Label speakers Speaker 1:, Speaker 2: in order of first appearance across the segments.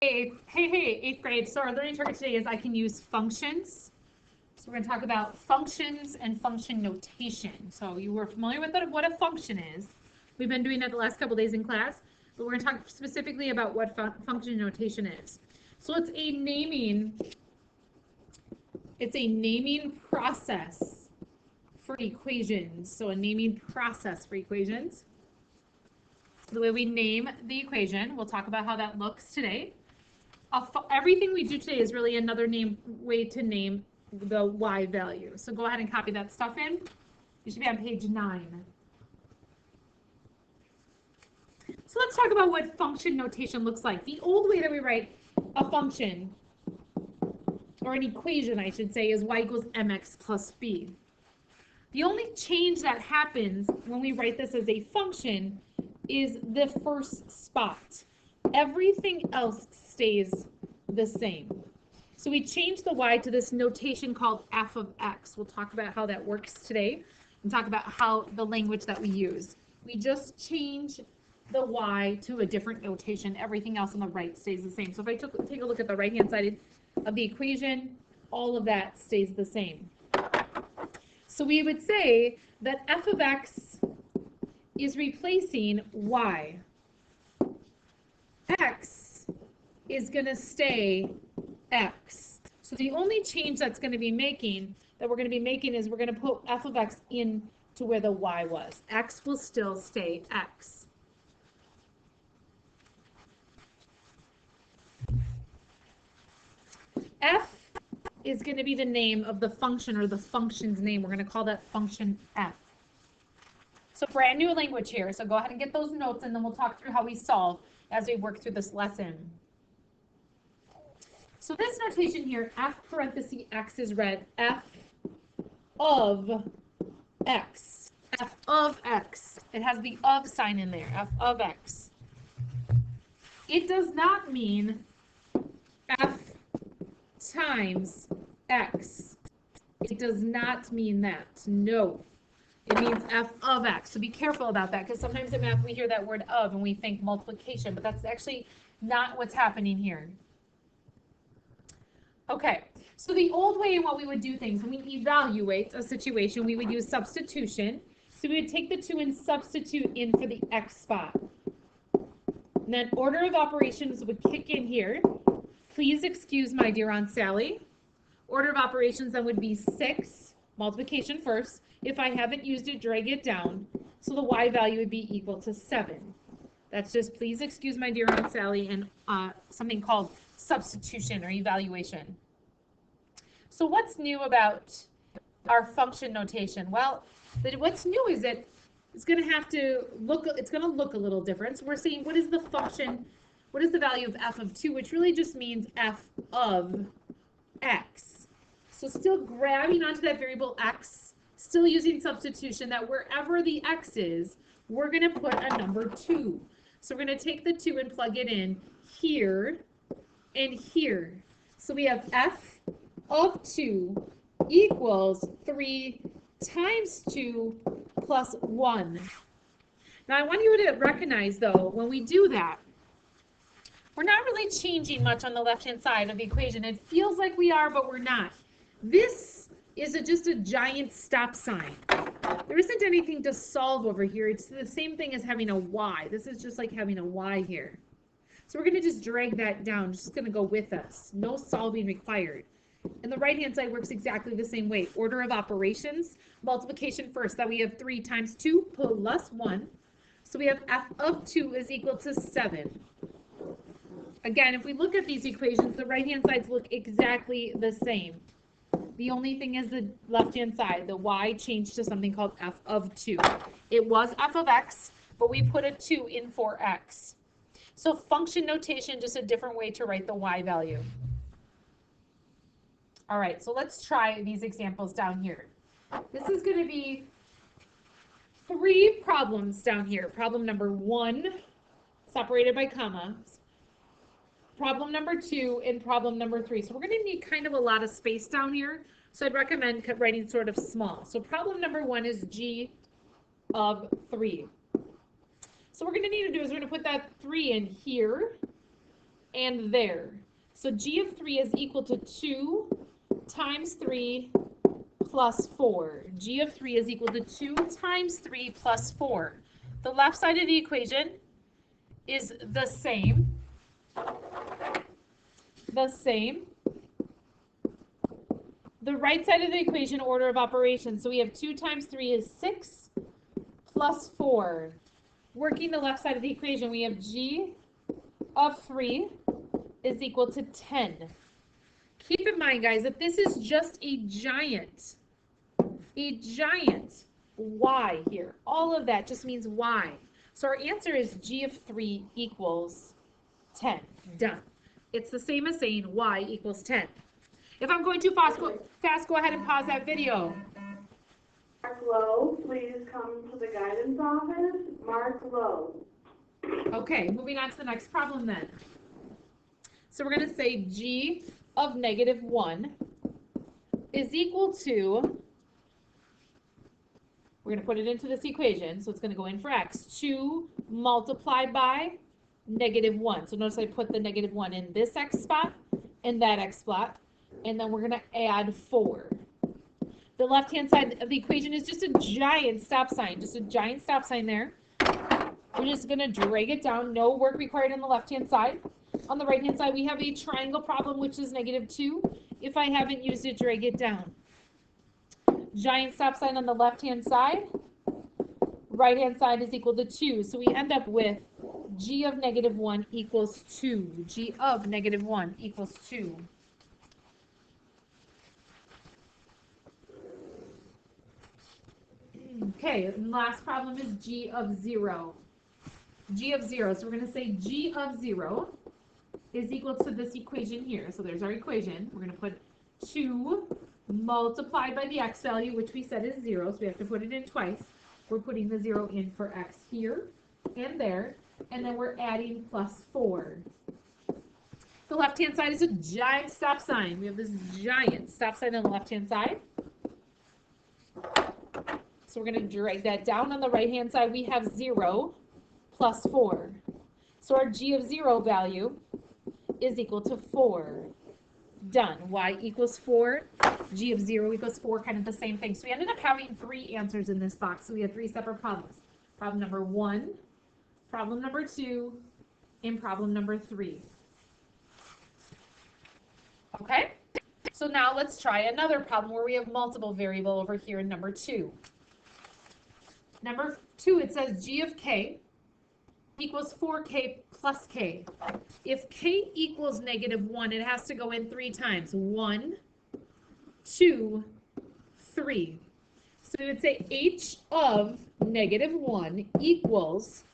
Speaker 1: Hey, eighth grade. So our learning target today is I can use functions. So we're going to talk about functions and function notation. So you were familiar with what a function is. We've been doing that the last couple days in class, but we're going to talk specifically about what function notation is. So it's a naming process for equations. So a naming process for equations. The way we name the equation, we'll talk about how that looks today. Everything we do today is really another way to name the y value. So go ahead and copy that stuff in. You should be on page 9. So let's talk about what function notation looks like. The old way that we write a function, or an equation I should say, is y equals mx plus b. The only change that happens when we write this as a function is the first spot. Everything else stays the same. So we change the y to this notation called f of x. We'll talk about how that works today and talk about how the language that we use. We just change the y to a different notation. Everything else on the right stays the same. So if I take a look at the right-hand side of the equation, all of that stays the same. So we would say that f of x is replacing y. X is going to stay x. So the only change that's going to be making, is we're going to put f of x in to where the y was. X will still stay x. F is going to be the name of the function, or the function's name. We're going to call that function f. So brand new language here. So go ahead and get those notes, and then we'll talk through how we solve as we work through this lesson. So this notation here, f parenthesis x, is read f of x. F of x. It has the of sign in there, f of x. It does not mean f times x. It does not mean that. No. It means f of x. So be careful about that, because sometimes in math we hear that word of and we think multiplication, but that's actually not what's happening here. Okay, so the old way in what we would do things, when we evaluate a situation, we would use substitution. So we would take the 2 and substitute in for the x spot. And then order of operations would kick in here. Please excuse my dear Aunt Sally. Order of operations then would be 6, multiplication first. If I haven't used it, drag it down. So the y value would be equal to 7. That's just, please excuse my dear Aunt Sally, and something called substitution or evaluation. So what's new about our function notation? Well, what's new is that it's going to look a little different. So we're saying, what is the function, what is the value of f of 2, which really just means f of x. So still grabbing onto that variable x, still using substitution, that wherever the x is, we're going to put a number 2. So we're going to take the 2 and plug it in here and here. So we have f of 2 equals 3 times 2 plus 1. Now I want you to recognize, though, when we do that, we're not really changing much on the left-hand side of the equation. It feels like we are, but we're not. This is just a giant stop sign. There isn't anything to solve over here. It's the same thing as having a y. This is just like having a y here. So we're going to just drag that down. It's just going to go with us. No solving required. And the right-hand side works exactly the same way. Order of operations, multiplication first. That we have 3 times 2 plus 1. So we have f of 2 is equal to 7. Again, if we look at these equations, the right-hand sides look exactly the same. The only thing is the left-hand side. The y changed to something called f of 2. It was f of x, but we put a 2 in for x. So function notation, just a different way to write the y value. All right, so let's try these examples down here. This is going to be 3 problems down here. Problem number 1, separated by commas. Problem number 2 and problem number 3. So we're going to need kind of a lot of space down here. So I'd recommend writing sort of small. So problem number 1 is g of 3. So what we're going to need to do is we're going to put that 3 in here and there. So g of 3 is equal to 2 times 3 plus 4. G of 3 is equal to 2 times 3 plus 4. The left side of the equation is the same. The right side of the equation, order of operations. So we have 2 times 3 is 6 plus 4. Working the left side of the equation, we have g of 3 is equal to 10. Keep in mind, guys, that this is just a giant y here. All of that just means y. So our answer is g of 3 equals 10. Done. It's the same as saying y equals 10. If I'm going too fast, go ahead and pause that video.
Speaker 2: Mark Lowe, please come to the guidance office. Mark Lowe.
Speaker 1: Okay, moving on to the next problem then. So we're going to say g of negative 1 is equal to, we're going to put it into this equation, so it's going to go in for x, 2 multiplied by negative 1. So notice I put the negative 1 in this x spot and that x spot, and then we're going to add 4. The left-hand side of the equation is just a giant stop sign, there. We're just going to drag it down, no work required on the left-hand side. On the right-hand side, we have a triangle problem, which is negative 2. If I haven't used it, drag it down. Giant stop sign on the left-hand side. Right-hand side is equal to 2. So we end up with g of negative 1 equals 2. G of negative 1 equals 2. Okay, and last problem is g of 0. G of 0. So we're going to say g of 0 is equal to this equation here. So there's our equation. We're going to put 2 multiplied by the x value, which we said is 0, so we have to put it in twice. We're putting the 0 in for x here and there, and then we're adding plus 4. The left-hand side is a giant stop sign. We have this giant stop sign on the left-hand side. So we're going to drag that down. On the right-hand side, we have 0 plus 4. So our g of 0 value is equal to 4. Done. Y equals 4. G of 0 equals 4, kind of the same thing. So we ended up having 3 answers in this box. So we had 3 separate problems. Problem number 1, problem number 2, and problem number 3. Okay? So now let's try another problem where we have multiple variable over here in number 2. Number 2, it says g of k equals 4k plus k. If k equals negative 1, it has to go in 3 times. 1, 2, 3. So we would say h of negative 1 equals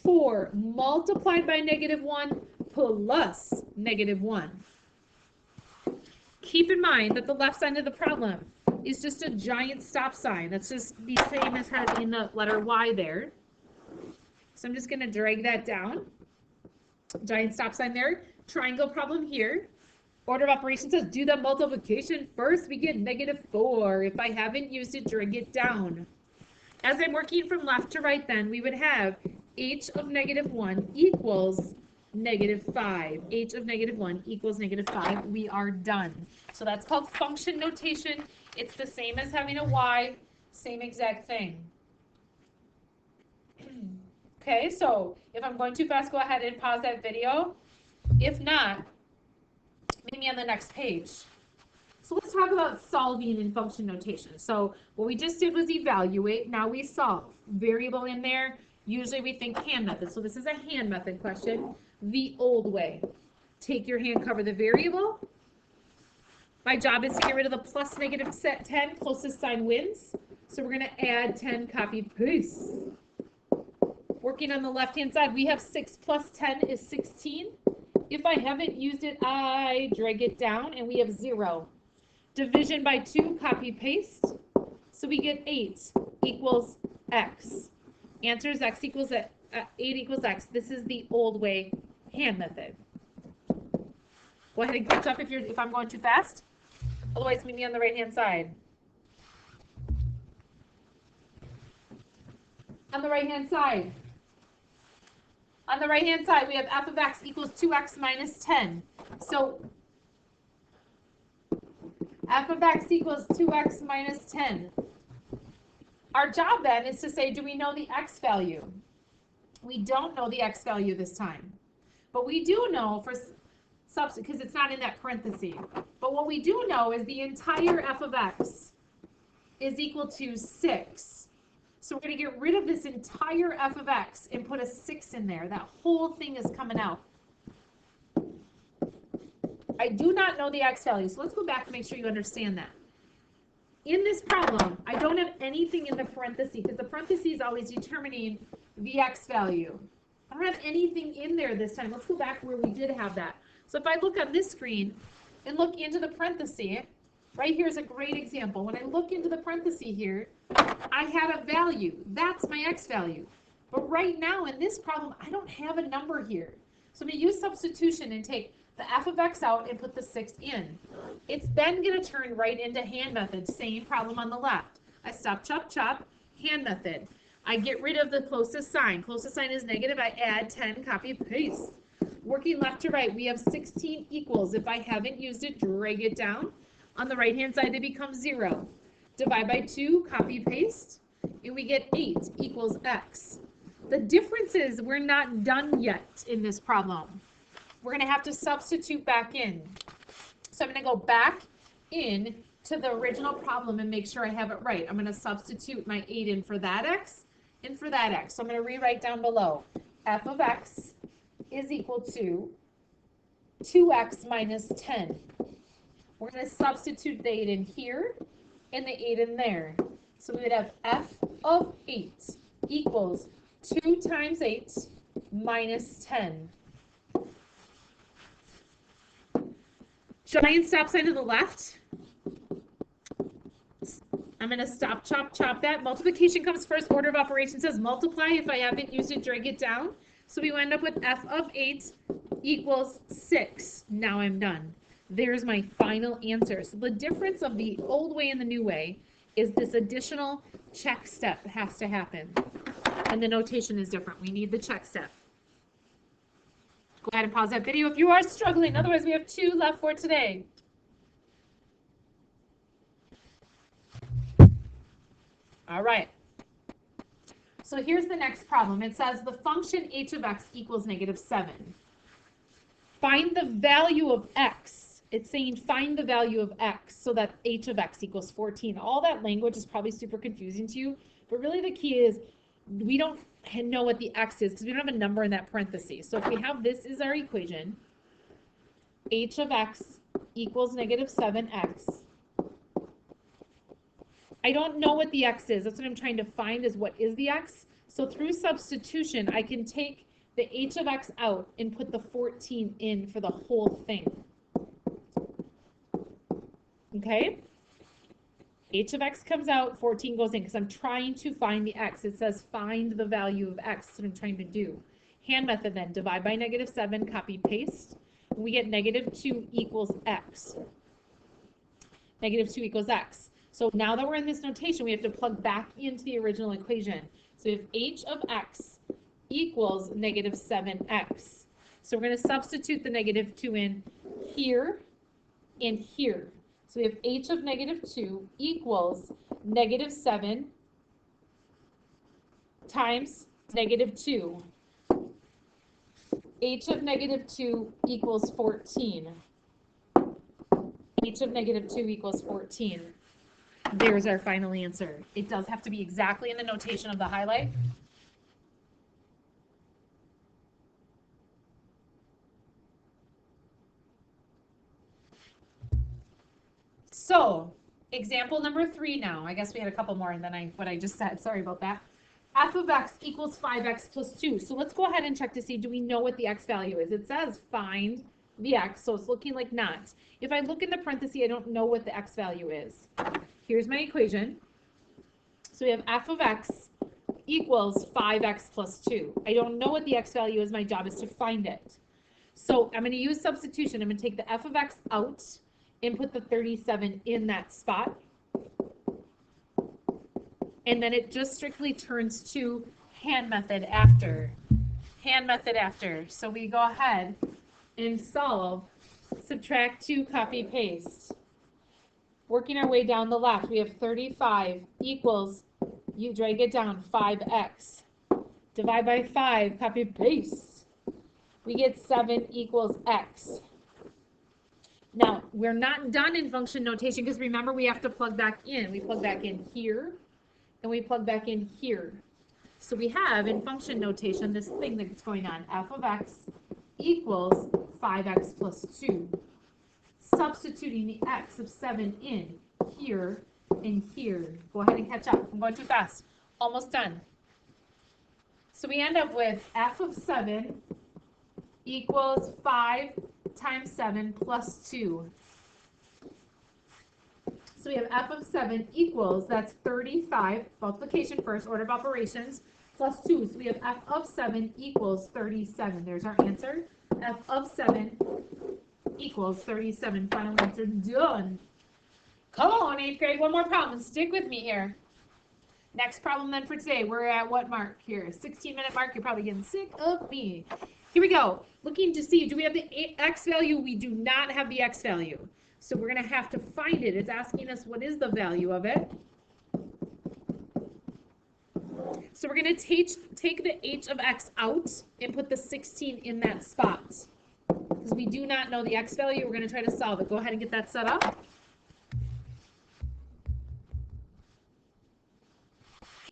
Speaker 1: 4 multiplied by negative 1 plus negative 1. Keep in mind that the left side of the problem is just a giant stop sign. That's just the same as having the letter y there. So I'm just going to drag that down. Giant stop sign there. Triangle problem here. Order of operations says do the multiplication first. We get negative 4. If I haven't used it, drag it down. As I'm working from left to right then, we would have h of negative 1 equals negative 5. H of negative 1 equals negative 5. We are done. So that's called function notation. It's the same as having a y. Same exact thing. Okay, so if I'm going too fast, go ahead and pause that video. If not, meet me on the next page. So let's talk about solving in function notation. So what we just did was evaluate. Now we solve. Variable in there. Usually we think hand method. So this is a hand method question. The old way. Take your hand, cover the variable. My job is to get rid of the plus negative 10. Closest sign wins. So we're going to add 10, copy, paste. Working on the left-hand side, we have 6 plus 10 is 16. If I haven't used it, I drag it down, and we have 0. Division by 2, copy, paste. So we get 8 equals x. Answer is x equals 8 equals x. This is the old way hand method. Go ahead and catch up if I'm going too fast. Otherwise, meet me on the right-hand side. On the right-hand side. On the right-hand side, we have f of x equals 2x minus 10. So f of x equals 2x minus 10. Our job then is to say, do we know the x value? We don't know the x value this time. But we do know for substitute, because it's not in that parenthesis. But what we do know is the entire f of x is equal to 6. So we're going to get rid of this entire f of x and put a 6 in there. That whole thing is coming out. I do not know the x value, so let's go back and make sure you understand that. In this problem, I don't have anything in the parentheses, because the parentheses is always determining the x value. I don't have anything in there this time. Let's go back where we did have that. So if I look on this screen and look into the parentheses, right here is a great example. When I look into the parentheses here, I had a value. That's my x value. But right now in this problem, I don't have a number here. So I'm going to use substitution and take the f of x out and put the 6 in. It's then going to turn right into hand method. Same problem on the left. I stop, chop, chop, hand method. I get rid of the closest sign. Closest sign is negative. I add 10, copy, paste. Working left to right, we have 16 equals. If I haven't used it, drag it down. On the right-hand side, they become 0. Divide by 2, copy, paste, and we get 8 equals x. The difference is we're not done yet in this problem. We're going to have to substitute back in. So I'm going to go back in to the original problem and make sure I have it right. I'm going to substitute my 8 in for that x and for that x. So I'm going to rewrite down below. F of x is equal to 2x minus 10. We're going to substitute the 8 in here and the 8 in there. So we would have f of 8 equals 2 times 8 minus 10. Giant stop sign to the left. I'm going to stop, chop, chop that. Multiplication comes first. Order of operations says multiply. If I haven't used it, drag it down. So we wind up with f of 8 equals 6. Now I'm done. There's my final answer. So the difference of the old way and the new way is this additional check step has to happen. And the notation is different. We need the check step. Go ahead and pause that video if you are struggling. Otherwise, we have 2 left for today. All right. So here's the next problem. It says the function h of x equals -7. Find the value of x. It's saying find the value of x so that h of x equals 14. All that language is probably super confusing to you, but really the key is we don't know what the x is because we don't have a number in that parenthesis. So if we have this is our equation, h of x equals -7x. I don't know what the x is. That's what I'm trying to find is what is the x. So through substitution, I can take the h of x out and put the 14 in for the whole thing. Okay? H of x comes out, 14 goes in because I'm trying to find the x. It says find the value of x. That's what I'm trying to do. Hand method then, divide by -7, copy, paste. And we get -2 equals x. -2 equals x. So now that we're in this notation, we have to plug back into the original equation. So we have h of x equals -7x. So we're going to substitute the -2 in here and here. So we have h of -2 equals -7 times -2. H of -2 equals 14. H of -2 equals 14. There's our final answer. It does have to be exactly in the notation of the highlight. So, example number 3 now. I guess we had a couple more than what I just said. Sorry about that. F of x equals 5x plus 2. So let's go ahead and check to see, do we know what the x value is? It says find the x, so it's looking like not. If I look in the parentheses, I don't know what the x value is. Here's my equation. So we have f of x equals 5x plus 2. I don't know what the x value is. My job is to find it. So I'm going to use substitution. I'm going to take the f of x out and put the 37 in that spot. And then it just strictly turns to hand method after. hand method after. So we go ahead and solve, subtract 2, copy, paste. Working our way down the left, we have 35 equals, you drag it down, 5x. Divide by 5, copy, paste. We get 7 equals x. Now, we're not done in function notation because remember we have to plug back in. We plug back in here and we plug back in here. So we have in function notation this thing that's going on. F of x equals 5x plus 2. Substituting the x of 7 in here and here. Go ahead and catch up. I'm going too fast. Almost done. So we end up with f of 7 equals 5 times 7 plus 2. So we have f of 7 equals, that's 35, multiplication first, order of operations, plus 2. So we have f of 7 equals 37. There's our answer. F of 7 equals 37. Final answer done. Come on, 8th grade, one more problem. Stick with me here. Next problem then for today. We're at what mark here? 16-minute mark. You're probably getting sick of me. Here we go. Looking to see, do we have the x value? We do not have the x value. So we're going to have to find it. It's asking us what is the value of it. So we're going to take the h of x out and put the 16 in that spot. Because we do not know the x value, we're going to try to solve it. Go ahead and get that set up.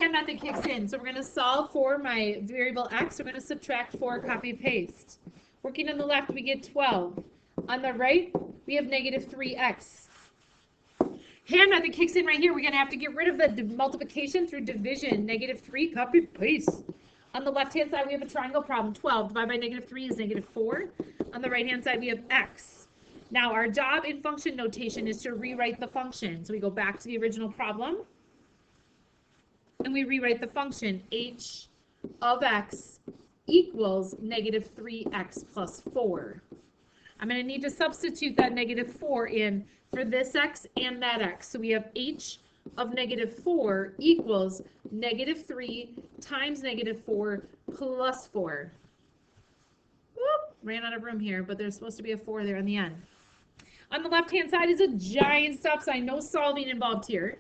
Speaker 1: Hand method kicks in. So we're going to solve for my variable x. We're going to subtract 4, copy, paste. Working on the left, we get 12. On the right, we have negative 3x. Hand method kicks in right here. We're going to have to get rid of the multiplication through division. Negative 3, copy, paste. On the left-hand side, we have a triangle problem. 12 divided by negative 3 is negative 4. On the right-hand side, we have x. Now, our job in function notation is to rewrite the function. So we go back to the original problem. And we rewrite the function h of x equals negative 3x plus 4. I'm going to need to substitute that negative 4 in for this x and that x. So we have h of negative 4 equals negative 3 times negative 4 plus 4. Whoop, ran out of room here, but there's supposed to be a 4 there in the end. On the left-hand side is a giant stop sign. No solving involved here.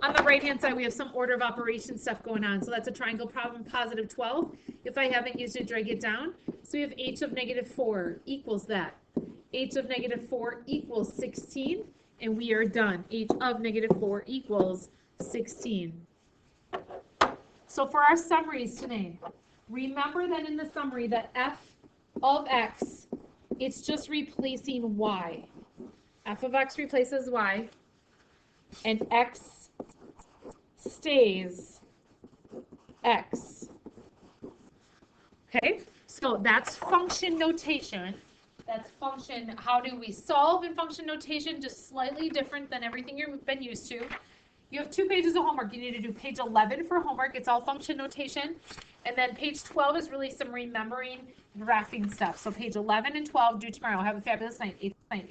Speaker 1: On the right-hand side, we have some order of operations stuff going on. So that's a triangle problem, positive 12. If I haven't used it, drag it down. So we have h of negative 4 equals that. H of negative 4 equals 16. And we are done. H of negative 4 equals 16. So for our summaries today, remember that in the summary that f of x, it's just replacing y. F of x replaces y. And x stays x. Okay, so that's function notation. That's function. How do we solve in function notation? Just slightly different than everything you've been used to. You have 2 pages of homework. You need to do page 11 for homework. It's all function notation. And then page 12 is really some remembering graphing stuff. So page 11 and 12 due tomorrow. Have a fabulous night. 8th night.